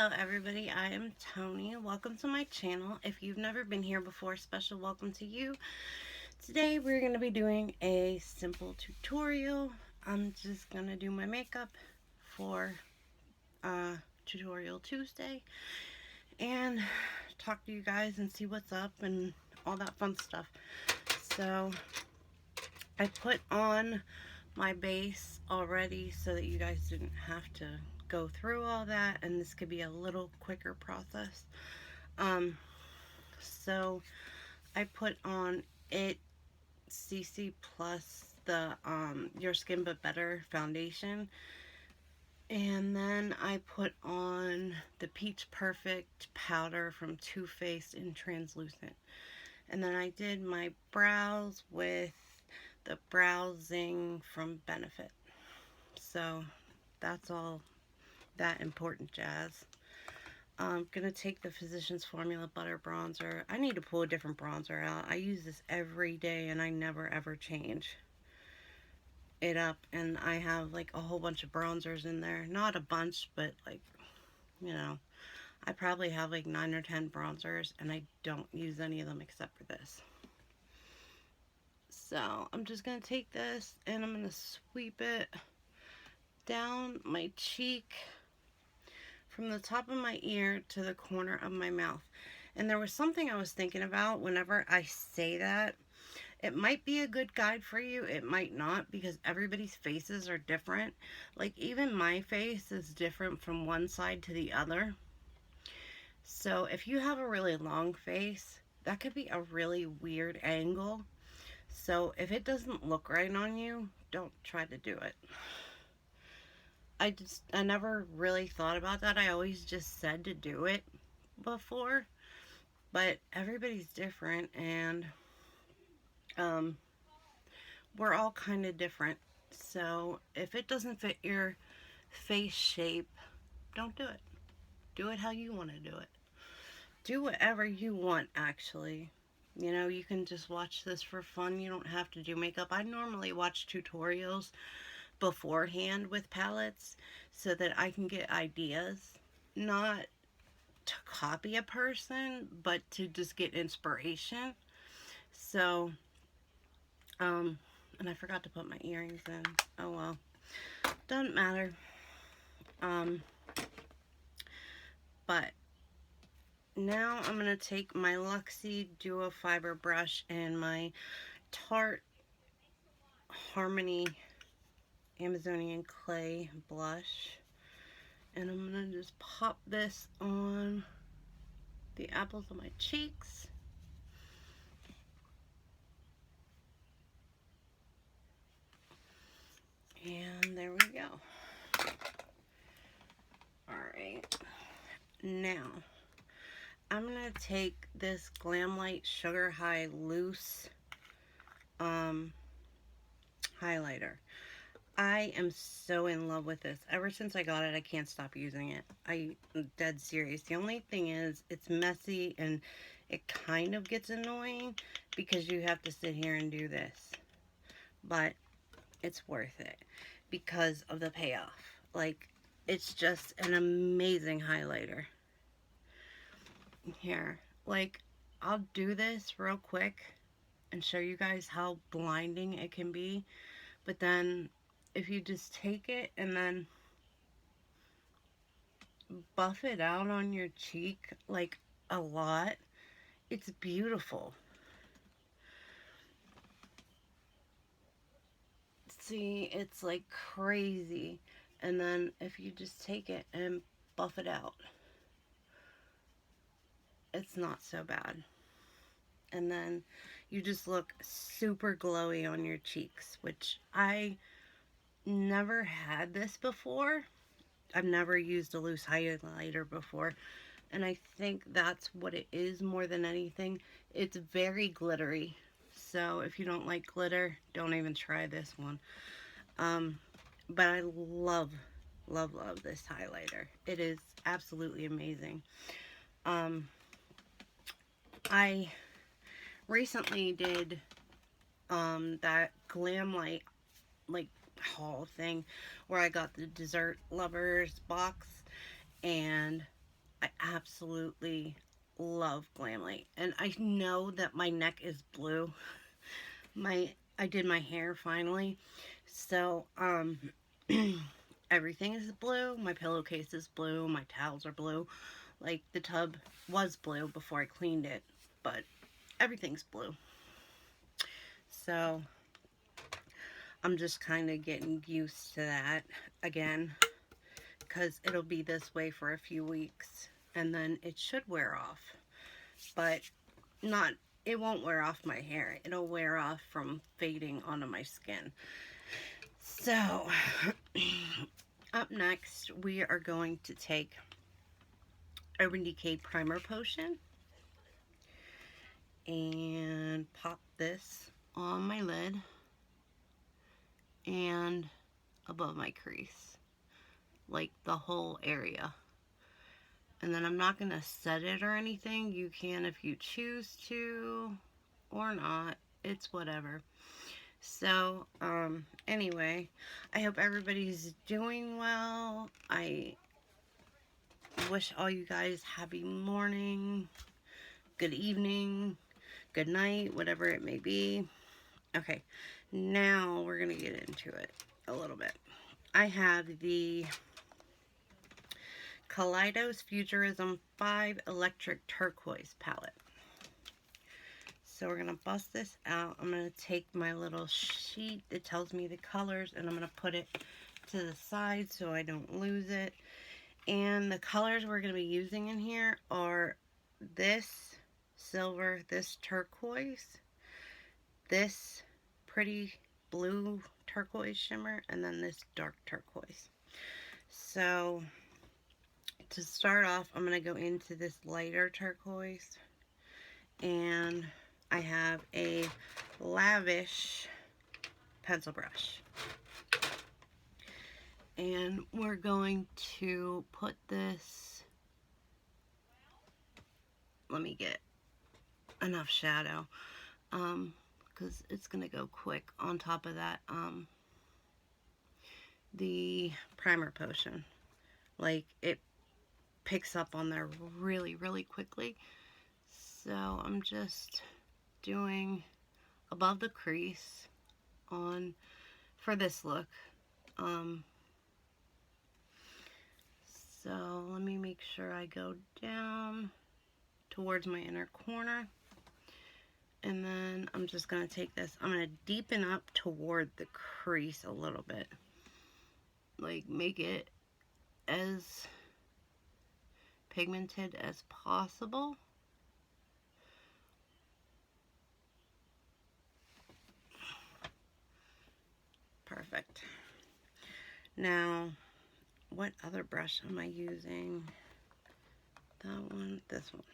Hello everybody, I am Tony. Welcome to my channel. If you've never been here before, special welcome to you. Today we're going to be doing a simple tutorial. I'm just going to do my makeup for Tutorial Tuesday and talk to you guys and see what's up and all that fun stuff. So I put on my base already so that you guys didn't have to go through all that, and this could be a little quicker process. So I put on it CC Plus, the Your Skin But Better foundation, and then I put on the Peach Perfect powder from Too Faced in translucent, and then I did my brows with the Browsing from Benefit. So that's all that important jazz. I'm gonna take the Physicians Formula Butter Bronzer. I need to pull a different bronzer out. I use this every day and I never ever change it up, and I have like a whole bunch of bronzers in there. Not a bunch, but like, you know, I probably have like 9 or 10 bronzers and I don't use any of them except for this. So I'm just gonna take this and I'm gonna sweep it down my cheek from the top of my ear to the corner of my mouth. And there was something I was thinking about whenever I say that. It might be a good guide for you, it might not, because everybody's faces are different. Like, even my face is different from one side to the other. So if you have a really long face, that could be a really weird angle. So if it doesn't look right on you, don't try to do it. I never really thought about that. I always just said to do it before, but everybody's different, and we're all kind of different. So if it doesn't fit your face shape, don't do it. Do it how you want to do it. Do whatever you want, actually. You know, you can just watch this for fun. You don't have to do makeup. I normally watch tutorials beforehand with palettes so that I can get ideas, not to copy a person, but to just get inspiration. So, and I forgot to put my earrings in. Oh well, doesn't matter. Um, but now I'm gonna take my Luxie Duo Fiber brush and my Tarte Harmony Amazonian Clay blush, and I'm gonna just pop this on the apples of my cheeks. And there we go. Alright. Now, I'm going to take this Glamlite Sugar High Loose highlighter. I am so in love with this. Ever since I got it, I can't stop using it. I'm dead serious. The only thing is, it's messy and it kind of gets annoying because you have to sit here and do this. But it's worth it because of the payoff. Like, it's just an amazing highlighter. Here, like, I'll do this real quick and show you guys how blinding it can be. But then if you just take it and then buff it out on your cheek like a lot, it's beautiful. See, it's like crazy. And then if you just take it and buff it out, it's not so bad. And then you just look super glowy on your cheeks, which I never had this before. I've never used a loose highlighter before, and I think that's what it is more than anything. It's very glittery, so if you don't like glitter, don't even try this one. But I love, love, love this highlighter. It is absolutely amazing. I recently did that Glamlite like haul thing where I got the Dessert Lovers box, and I absolutely love Glamlite. And I know that my neck is blue. I did my hair finally. So, everything is blue. My pillowcase is blue. My towels are blue. Like, the tub was blue before I cleaned it, but everything's blue. So, I'm just kind of getting used to that again, because it'll be this way for a few weeks, and then it should wear off. But not, it won't wear off my hair. It'll wear off from fading onto my skin. So, up next, we are going to take Urban Decay Primer Potion and pop this on my lid and above my crease, like the whole area. And then I'm not going to set it or anything. You can if you choose to or not. It's whatever. So, anyway, I hope everybody's doing well. I wish all you guys happy morning, good evening, good night, whatever it may be. Okay, now we're going to get into it a little bit. I have the Kaleidos Futurism 5 Electric Turquoise palette. So we're going to bust this out. I'm going to take my little sheet that tells me the colors, and I'm going to put it to the side so I don't lose it. And the colors we're going to be using in here are this silver, this turquoise, this pretty blue turquoise shimmer, and then this dark turquoise. So to start off, I'm going to go into this lighter turquoise, and I have a Lavish pencil brush. And we're going to put this, let me get enough shadow, because it's going to go quick on top of that, the primer potion. Like, it picks up on there really, really quickly. So I'm just doing above the crease on for this look. So let me make sure I go down towards my inner corner, and then I'm just going to take this, I'm going to deepen up toward the crease a little bit, like make it as pigmented as possible. Perfect. Now, what other brush am I using? That one, this one.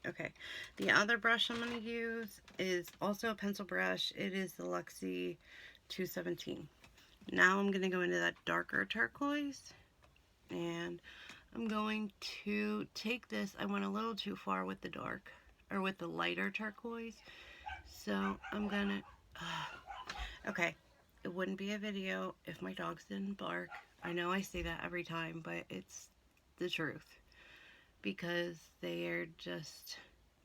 Okay, the other brush I'm going to use is also a pencil brush. It is the Luxie 217. Now I'm going to go into that darker turquoise, and I'm going to take this. I went a little too far with the dark, or with the lighter turquoise, so I'm going to, okay, it wouldn't be a video if my dogs didn't bark. I know I say that every time, but it's the truth, because they are just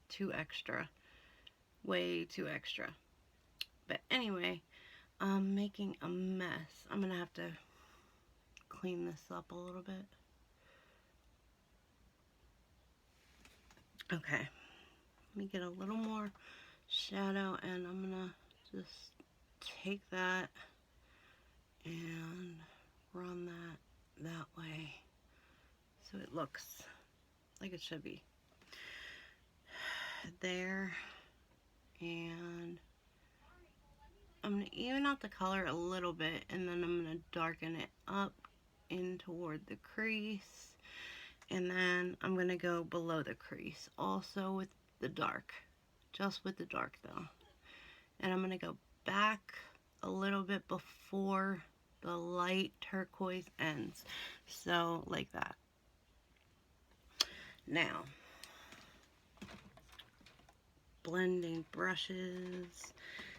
too extra, way too extra. But anyway, I'm making a mess. I'm gonna have to clean this up a little bit. Okay, let me get a little more shadow, and I'm gonna just take that and run that way so it looks like it should be there. And I'm going to even out the color a little bit, and then I'm going to darken it up in toward the crease, and then I'm going to go below the crease also with the dark, just with the dark though. And I'm going to go back a little bit before the light turquoise ends, so like that. Now, blending brushes.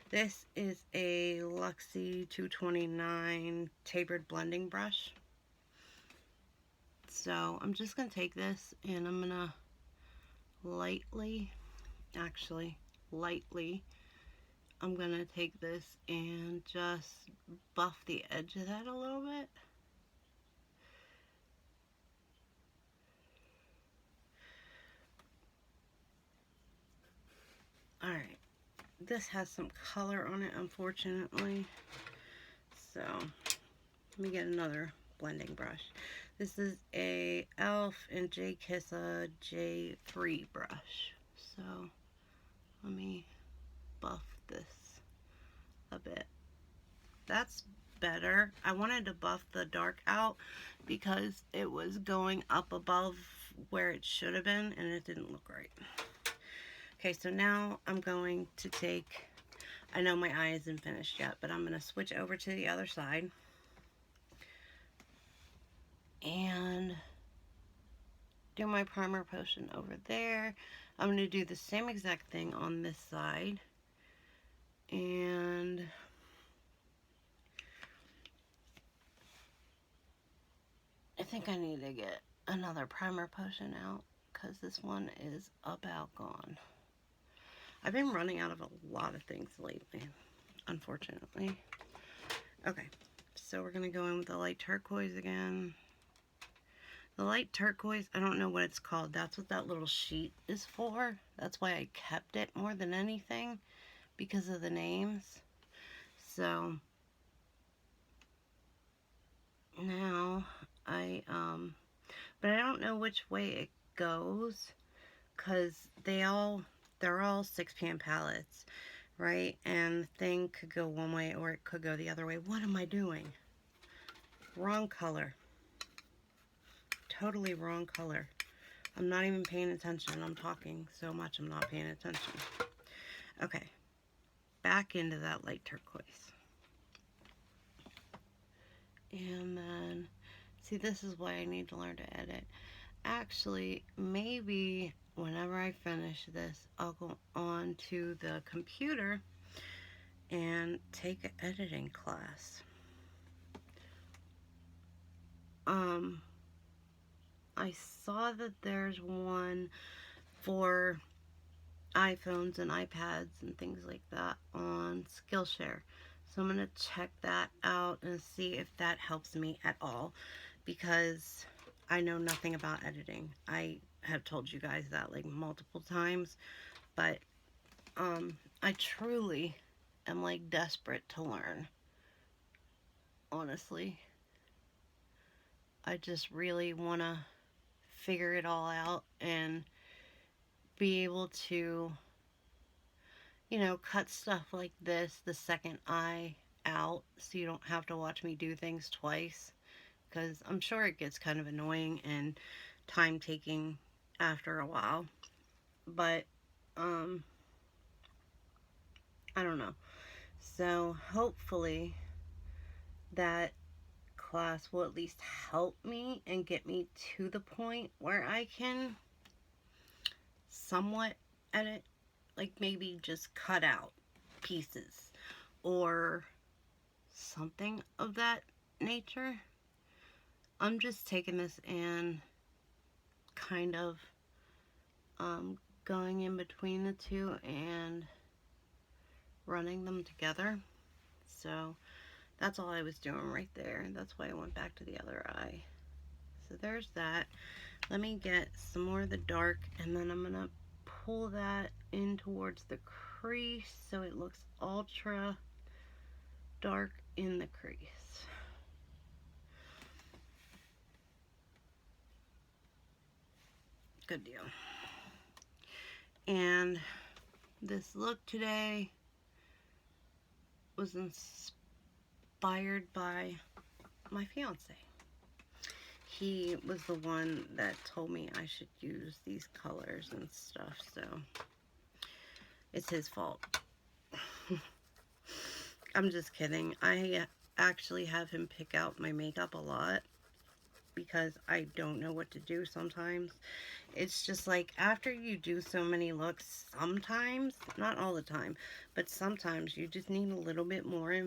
This is a Luxie 229 tapered blending brush. So I'm just going to take this and I'm going to lightly, I'm going to take this and just buff the edge of that a little bit. Alright, this has some color on it, unfortunately. So, let me get another blending brush. This is a e.l.f. and J. Kissa J3 brush. So, let me buff this a bit. That's better. I wanted to buff the dark out because it was going up above where it should have been and it didn't look right. Okay, so now I'm going to take, I know my eye isn't finished yet, but I'm going to switch over to the other side. And do my primer potion over there. I'm going to do the same exact thing on this side. And I think I need to get another primer potion out because this one is about gone. I've been running out of a lot of things lately, unfortunately. Okay, so we're going to go in with the light turquoise again. The light turquoise, I don't know what it's called. That's what that little sheet is for. That's why I kept it more than anything, because of the names. So, now but I don't know which way it goes, because they're all 6 pan palettes, right? And the thing could go one way or it could go the other way. What am I doing? Wrong color. Totally wrong color. I'm not even paying attention. I'm talking so much I'm not paying attention. Okay. Back into that light turquoise. And then, see, this is why I need to learn to edit. Actually, maybe whenever I finish this, I'll go on to the computer and take an editing class. I saw that there's one for iPhones and iPads and things like that on Skillshare. So I'm going to check that out and see if that helps me at all, because I know nothing about editing. I have told you guys that like multiple times, but I truly am like desperate to learn. Honestly, I just really want to figure it all out and be able to, you know, cut stuff like this, the second eye out, so you don't have to watch me do things twice, because I'm sure it gets kind of annoying and time taking after a while. But I don't know. So hopefully that class will at least help me and get me to the point where I can somewhat edit, like maybe just cut out pieces or something of that nature. I'm just taking this and kind of going in between the two and running them together. So that's all I was doing right there. That's why I went back to the other eye. So there's that. Let me get some more of the dark, and then I'm going to pull that in towards the crease so it looks ultra dark in the crease. Good deal. And this look today was inspired by my fiance. He was the one that told me I should use these colors and stuff, so it's his fault. I'm just kidding. I actually have him pick out my makeup a lot because I don't know what to do sometimes. It's just like after you do so many looks, sometimes, not all the time, but sometimes you just need a little bit more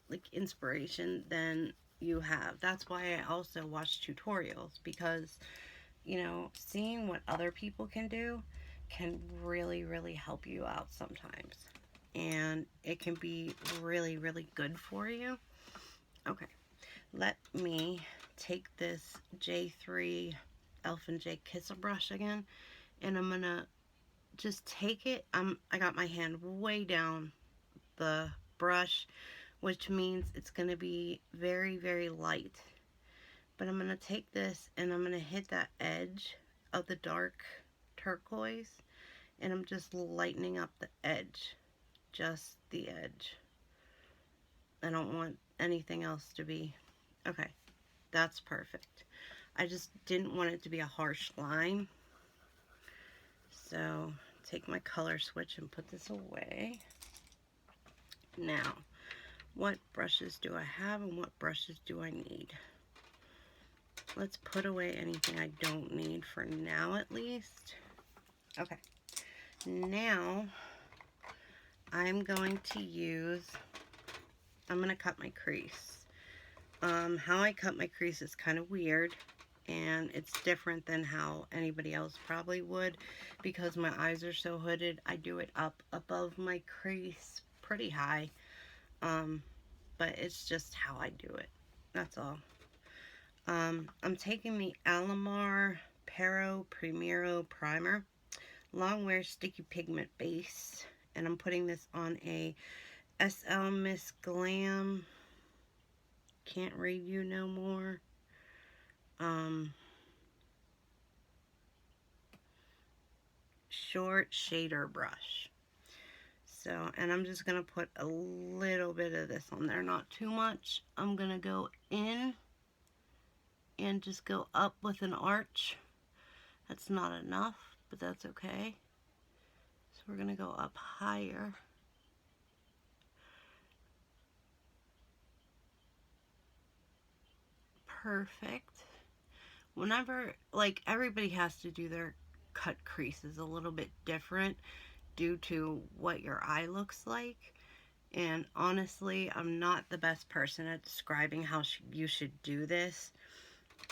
like inspiration than you have. That's why I also watch tutorials, because, you know, seeing what other people can do can really, really help you out sometimes. And it can be really, really good for you. Okay, let me take this J3 Elfin J Kisser brush again, and I'm gonna just take it. I got my hand way down the brush, which means it's gonna be very, very light. But I'm gonna take this and I'm gonna hit that edge of the dark turquoise, and I'm just lightening up the edge, just the edge. I don't want anything else to be. Okay, that's perfect. I just didn't want it to be a harsh line. So take my color switch and put this away. Now, what brushes do I have and what brushes do I need? Let's put away anything I don't need for now, at least. Okay, now I'm going to cut my crease. How I cut my crease is kind of weird, and it's different than how anybody else probably would, because my eyes are so hooded. I do it up above my crease pretty high, but it's just how I do it. That's all. I'm taking the Alamar Pero Primero Primer Longwear Sticky Pigment Base, and I'm putting this on a SL Miss Glam Can't Read You No More short shader brush. So, and I'm just going to put a little bit of this on there, not too much. I'm going to go in and just go up with an arch. That's not enough, but that's okay. So we're going to go up higher. Perfect. Whenever, like, everybody has to do their cut creases a little bit different due to what your eye looks like. And honestly, I'm not the best person at describing how you should do this.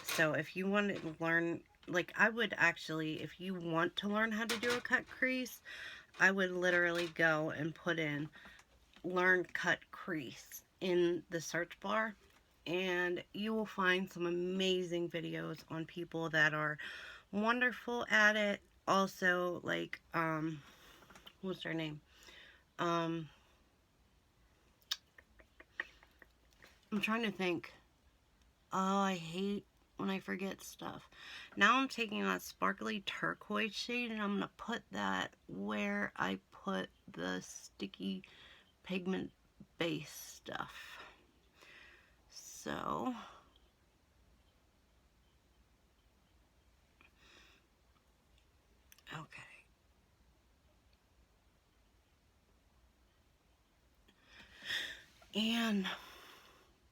So if you want to learn, like, I would actually, if you want to learn how to do a cut crease, I would literally go and put in learn cut crease in the search bar, and you will find some amazing videos on people that are wonderful at it. Also, like, what's her name? I'm trying to think. Oh, I hate when I forget stuff. Now I'm taking that sparkly turquoise shade, and I'm going to put that where I put the sticky pigment base stuff. So, okay. And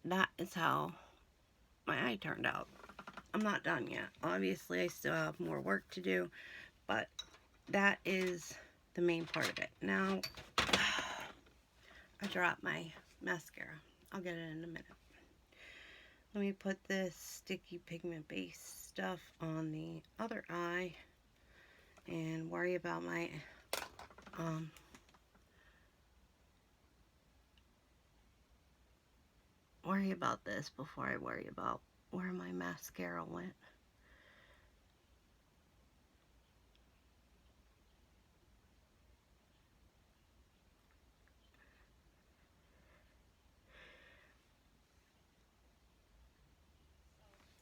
that is how my eye turned out. I'm not done yet. Obviously, I still have more work to do, but that is the main part of it. Now, I dropped my mascara. I'll get it in a minute. Let me put this sticky pigment base stuff on the other eye and worry about my worry about this before I worry about where my mascara went.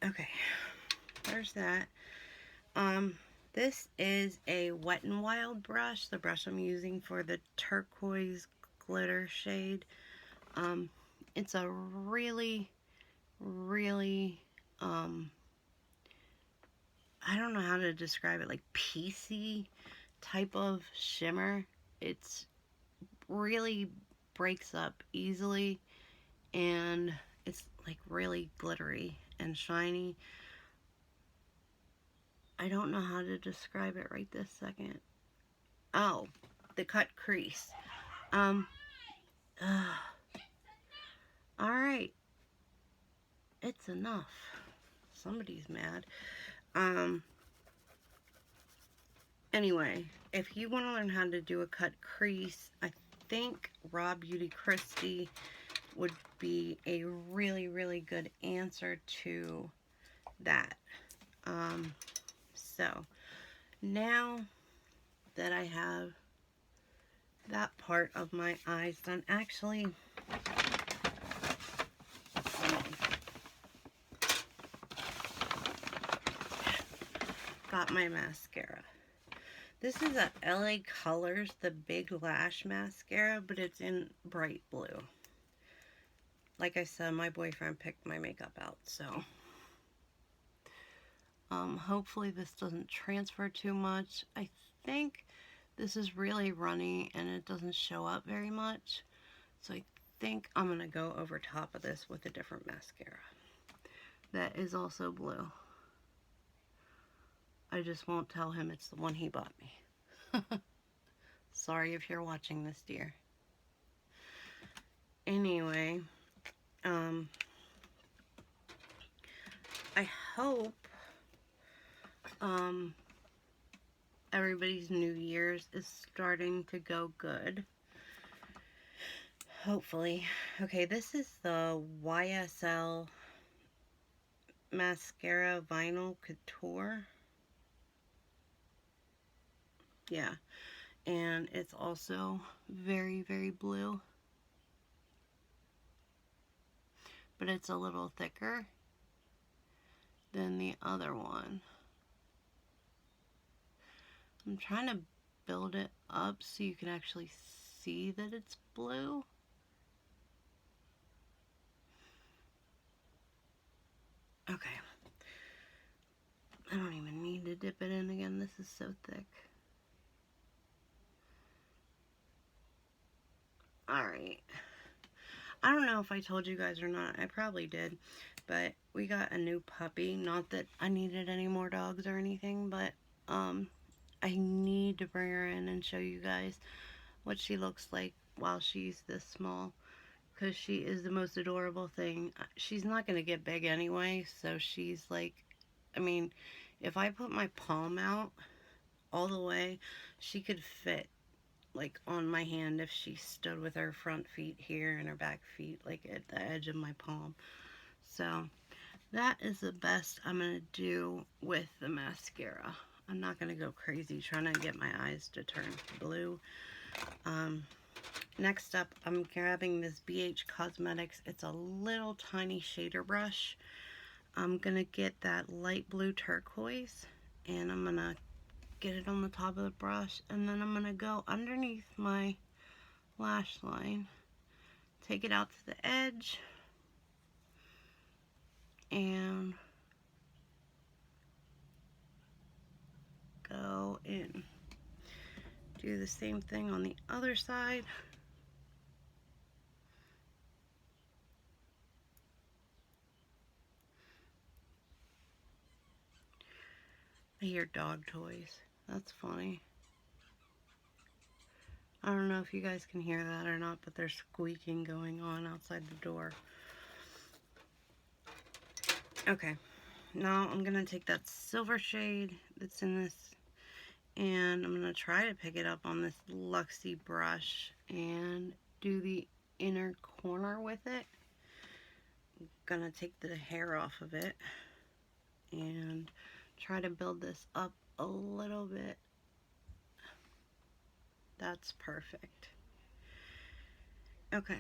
Okay, there's that. This is a Wet n Wild brush, the brush I'm using for the turquoise glitter shade. It's a really, really, I don't know how to describe it, like piecey type of shimmer. It's really breaks up easily, and it's like really glittery and shiny. I don't know how to describe it right this second. Oh, the cut crease. Alright. it's enough. Somebody's mad. Anyway, if you want to learn how to do a cut crease, I think Raw Beauty Kristi would be a really, really good answer to that. So now that I have that part of my eyes done, actually, got my mascara. This is a LA Colors, the Big Lash Mascara, but it's in bright blue. Like I said, my boyfriend picked my makeup out, so hopefully this doesn't transfer too much. I think this is really runny and it doesn't show up very much, so I think I'm going to go over top of this with a different mascara that is also blue. I just won't tell him it's the one he bought me. Sorry if you're watching this, dear. Anyway, I hope everybody's New Year's is starting to go good. Hopefully. Okay, this is the YSL Mascara Vinyl Couture. Yeah, and it's also very, very blue. But it's a little thicker than the other one. I'm trying to build it up so you can actually see that it's blue. Okay. I don't even need to dip it in again. This is so thick. Alright. I don't know if I told you guys or not. I probably did. But we got a new puppy. Not that I needed any more dogs or anything, but I need to bring her in and show you guys what she looks like while she's this small, because she is the most adorable thing. She's not going to get big anyway, so she's like, I mean, if I put my palm out all the way, she could fit like on my hand if she stood with her front feet here and her back feet like at the edge of my palm. So that is the best I'm going to do with the mascara. I'm not going to go crazy trying to get my eyes to turn blue. Next up, I'm grabbing this BH Cosmetics. It's a little tiny shader brush. I'm going to get that light blue turquoise, and I'm going to get it on the top of the brush, and then I'm going to go underneath my lash line, take it out to the edge, and go in. Do the same thing on the other side. I hear dog toys. That's funny. I don't know if you guys can hear that or not, but there's squeaking going on outside the door. Okay, now I'm going to take that silver shade that's in this, and I'm going to try to pick it up on this Luxie brush and do the inner corner with it. I'm going to take the hair off of it and try to build this up a little bit. That's perfect. Okay.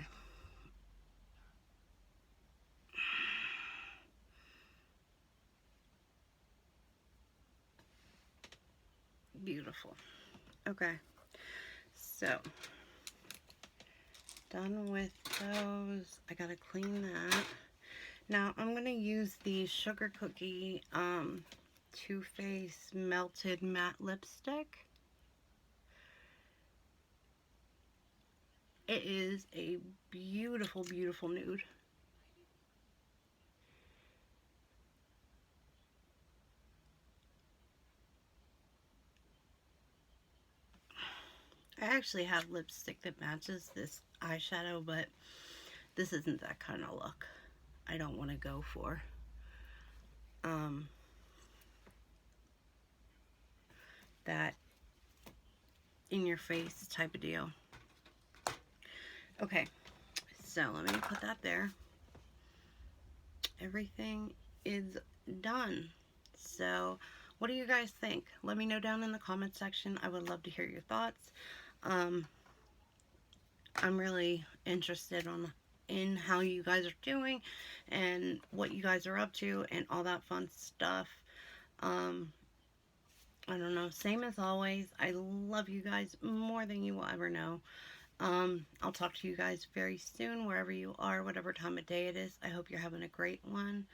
Beautiful. Okay. So, done with those. I gotta clean that. Now, I'm gonna use the Sugar Cookie Too Faced Melted Matte Lipstick. It is a beautiful, beautiful nude. I actually have lipstick that matches this eyeshadow, but this isn't that kind of look. I don't want to go for. That in your face type of deal. Okay, so let me put that there. Everything is done. So what do you guys think? Let me know down in the comment section. I would love to hear your thoughts. I'm really interested in how you guys are doing and what you guys are up to and all that fun stuff. I don't know, same as always, I love you guys more than you will ever know. I'll talk to you guys very soon, wherever you are, whatever time of day it is. I hope you're having a great one,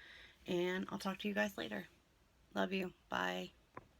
and I'll talk to you guys later. Love you. Bye.